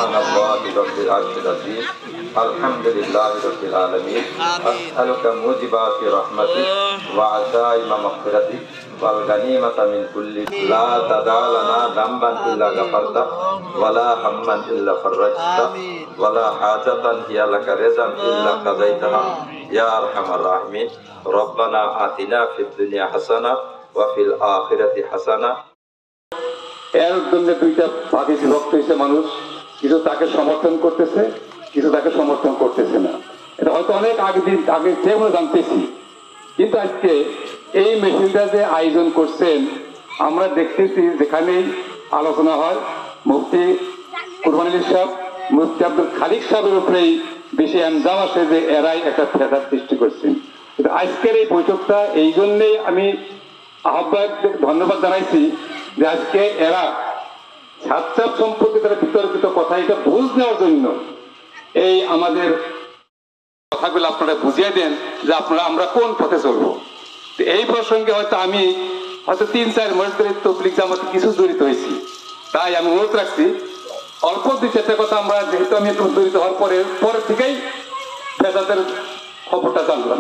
সুবহানাল্লাহি রাব্বিল আরশিল আযীম আলহামদুলিল্লাহি রাব্বিল আলামিন আসআলুকা মুজিবাতি রাহমাতিক ওয়া আযাইমা মাগফিরাতিক ওয়াল গানিমাতা মিন কুল্লি লা তাদা লানা যামবান ইল্লা গাফারতা ওয়ালা হাম্মান ইল্লা ফাররাজতা ওয়ালা হাজাতান হিয়া লাকা রিজান ইল্লা কাযাইতাহা ইয়া আরহামার রাহিমিন রব্বানা আতিনা ফিদ দুনিয়া হাসানা ওয়া ফিল আখিরাতি হাসানা। এর জন্য দুইটা ভাগে বিভক্ত হয়েছে মানুষ, কিছু তাকে সমর্থন করতেছে, কিছু তাকে সমর্থন করতেছে না। এটা হয়তো অনেক আগে আমরা জানতেছি, কিন্তু আজকে এই মেশিনটা যে আয়োজন করছেন আমরা দেখতেছি, যেখানেই আলোচনা হয় মুফতি কুরবানী সাহেব, মুফতি আব্দুল খালিক সাহেবের উপরেই বেশি এনজাম আসে যে এরাই একটা ফেদার সৃষ্টি করছেন। কিন্তু আজকের এই বৈঠকটা এই জন্যেই আমি আহ্বায়কদের ধন্যবাদ জানাইছি যে আজকে এরা ছাত্র সম্পর্কে তারা বিতর্কিত কথা এটা বুঝ নেওয়ার জন্য এই আমাদের কথাগুলো আপনারা বুঝিয়ে দেন যে আপনারা আমরা কোন পথে চলবো। এই প্রসঙ্গে হয়তো আমি হয়তো 3-4 মাস ধরে তবলিগ জামাতে কিছু জড়িত হয়েছি, তাই আমি অনুরোধ রাখছি অল্প 2-4টা কথা আমরা, যেহেতু আমি একটু জড়িত হওয়ার পরে থেকেই ফেদাদের খবরটা জানলাম।